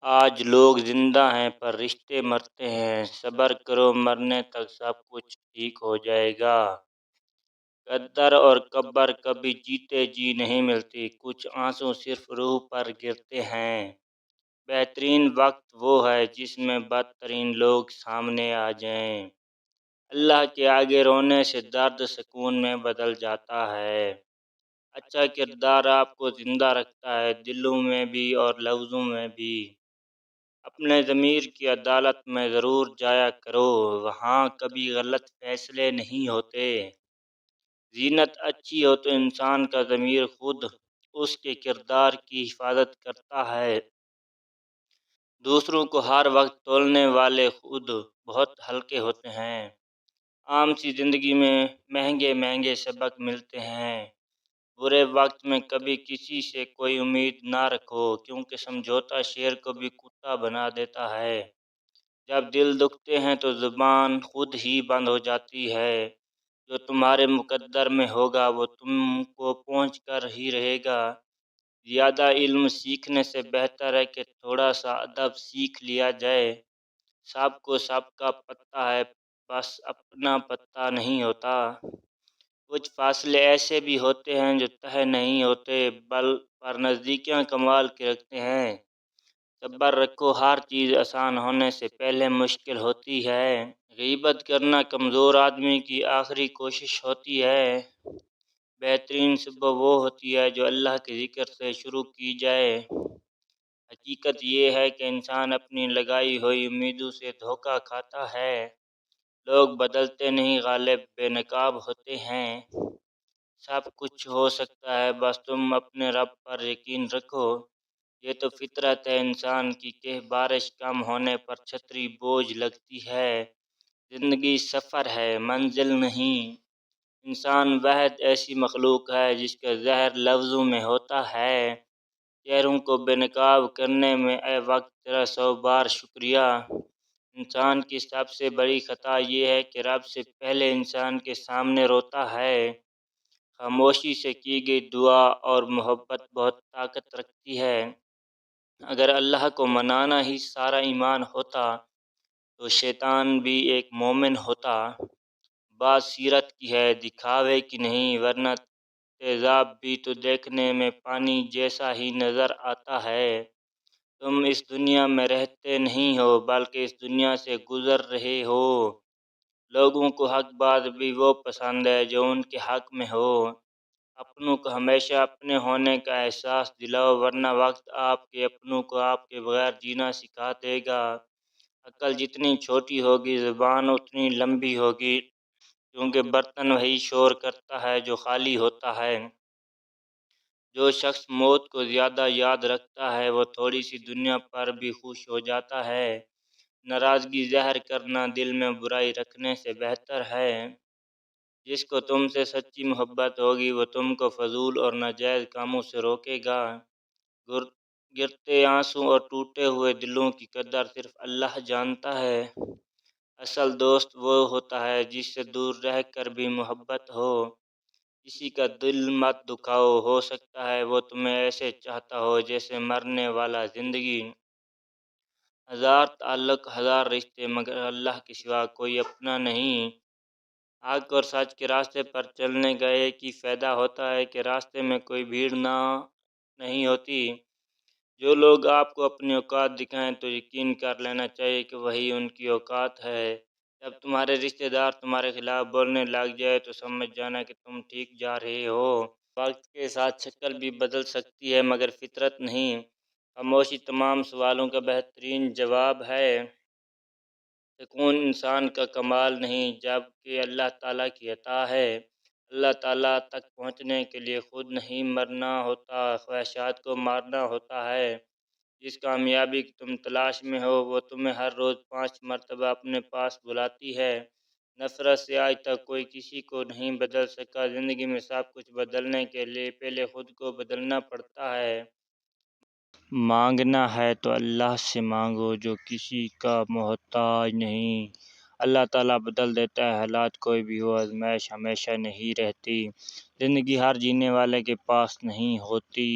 آج لوگ زندہ ہیں پر رشتے مرتے ہیں، صبر کرو مرنے تک سب کچھ ٹھیک ہو جائے گا۔ قدر اور قبر کبھی جیتے جی نہیں ملتی، کچھ آنسو صرف روح پر گرتے ہیں۔ بہترین وقت وہ ہے جس میں بدترین لوگ سامنے آ جائیں۔ اللہ کے آگے رونے سے درد سکون میں بدل جاتا ہے۔ اچھا کردار آپ کو زندہ رکھتا ہے، دلوں میں بھی اور لفظوں میں بھی۔ اپنے ضمیر کی عدالت میں ضرور جایا کرو، وہاں کبھی غلط فیصلے نہیں ہوتے۔ زینت اچھی ہو تو انسان کا ضمیر خود اس کے کردار کی حفاظت کرتا ہے۔ دوسروں کو ہر وقت تولنے والے خود بہت ہلکے ہوتے ہیں۔ عام سی زندگی میں مہنگے مہنگے سبق ملتے ہیں۔ برے وقت میں کبھی کسی سے کوئی امید نہ رکھو، کیونکہ سمجھوتا شیر کو بھی کتا بنا دیتا ہے۔ جب دل دکھتے ہیں تو زبان خود ہی بند ہو جاتی ہے۔ جو تمہارے مقدر میں ہوگا وہ تم کو پہنچ کر ہی رہے گا۔ زیادہ علم سیکھنے سے بہتر ہے کہ تھوڑا سا ادب سیکھ لیا جائے۔ سب کو سب کا پتہ ہے، بس اپنا پتہ نہیں ہوتا۔ کچھ فاصلے ایسے بھی ہوتے ہیں جو طے نہیں ہوتے پر نزدیکیاں کمال کے رکھتے ہیں۔ صبر رکھو، ہر چیز آسان ہونے سے پہلے مشکل ہوتی ہے۔ غیبت کرنا کمزور آدمی کی آخری کوشش ہوتی ہے۔ بہترین صبح وہ ہوتی ہے جو اللہ کے ذکر سے شروع کی جائے۔ حقیقت یہ ہے کہ انسان اپنی لگائی ہوئی امیدوں سے دھوکہ کھاتا ہے۔ لوگ بدلتے نہیں، غالب بے نقاب ہوتے ہیں۔ سب کچھ ہو سکتا ہے، بس تم اپنے رب پر یقین رکھو۔ یہ تو فطرت ہے انسان کی کہ بارش کم ہونے پر چھتری بوجھ لگتی ہے۔ زندگی سفر ہے، منزل نہیں۔ انسان واحد ایسی مخلوق ہے جس کا زہر لفظوں میں ہوتا ہے۔ چہروں کو بے نقاب کرنے میں اے وقت تیرا 100 بار شکریہ۔ انسان کی سب سے بڑی خطا یہ ہے کہ رب سے پہلے انسان کے سامنے روتا ہے۔ خاموشی سے کی گئی دعا اور محبت بہت طاقت رکھتی ہے۔ اگر اللہ کو منانا ہی سارا ایمان ہوتا تو شیطان بھی ایک مومن ہوتا۔ بات سیرت کی ہے، دکھاوے کی نہیں، ورنہ تیزاب بھی تو دیکھنے میں پانی جیسا ہی نظر آتا ہے۔ تم اس دنیا میں رہتے نہیں ہو بلکہ اس دنیا سے گزر رہے ہو۔ لوگوں کو حق بات بھی وہ پسند ہے جو ان کے حق میں ہو۔ اپنوں کو ہمیشہ اپنے ہونے کا احساس دلاؤ، ورنہ وقت آپ کے اپنوں کو آپ کے بغیر جینا سکھا دے گا۔ عقل جتنی چھوٹی ہوگی زبان اتنی لمبی ہوگی، کیونکہ برتن وہی شور کرتا ہے جو خالی ہوتا ہے۔ جو شخص موت کو زیادہ یاد رکھتا ہے وہ تھوڑی سی دنیا پر بھی خوش ہو جاتا ہے۔ ناراضگی ظاہر کرنا دل میں برائی رکھنے سے بہتر ہے۔ جس کو تم سے سچی محبت ہوگی وہ تم کو فضول اور ناجائز کاموں سے روکے گا۔ گرتے آنسوں اور ٹوٹے ہوئے دلوں کی قدر صرف اللہ جانتا ہے۔ اصل دوست وہ ہوتا ہے جس سے دور رہ کر بھی محبت ہو۔ کسی کا دل مت دکھاؤ، ہو سکتا ہے وہ تمہیں ایسے چاہتا ہو جیسے مرنے والا زندگی۔ ہزار تعلق، ہزار رشتے، مگر اللہ کے سوا کوئی اپنا نہیں۔ حق اور سچ کے راستے پر چلنے کا ایک ہی فائدہ ہوتا ہے کہ راستے میں کوئی بھیڑ نہیں ہوتی۔ جو لوگ آپ کو اپنی اوقات دکھائیں تو یقین کر لینا چاہیے کہ وہی ان کی اوقات ہے۔ جب تمہارے رشتہ دار تمہارے خلاف بولنے لگ جائے تو سمجھ جانا کہ تم ٹھیک جا رہے ہو۔ وقت کے ساتھ شکل بھی بدل سکتی ہے مگر فطرت نہیں۔ خاموشی تمام سوالوں کا بہترین جواب ہے۔ سکون انسان کا کمال نہیں جبکہ اللہ تعالیٰ کی عطا ہے۔ اللہ تعالیٰ تک پہنچنے کے لیے خود نہیں مرنا ہوتا، خواہشات کو مارنا ہوتا ہے۔ جس کامیابی کی تم تلاش میں ہو وہ تمہیں ہر روز 5 مرتبہ اپنے پاس بلاتی ہے۔ نفرت سے آج تک کوئی کسی کو نہیں بدل سکا۔ زندگی میں سب کچھ بدلنے کے لیے پہلے خود کو بدلنا پڑتا ہے۔ مانگنا ہے تو اللہ سے مانگو جو کسی کا محتاج نہیں۔ اللہ تعالیٰ بدل دیتا ہے حالات، کوئی بھی ہو آزمائش ہمیشہ نہیں رہتی۔ زندگی ہر جینے والے کے پاس نہیں ہوتی۔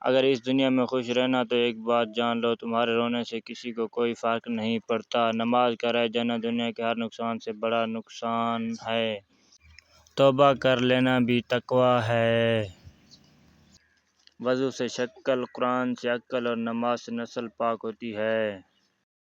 اگر اس دنیا میں خوش رہنا تو ایک بات جان لو، تمہارے رونے سے کسی کو کوئی فرق نہیں پڑتا۔ نماز کا رہ جانا دنیا کے ہر نقصان سے بڑا نقصان ہے۔ توبہ کر لینا بھی تقویٰ ہے۔ وضو سے شکل، قرآن سے عقل اور نماز سے نسل پاک ہوتی ہے۔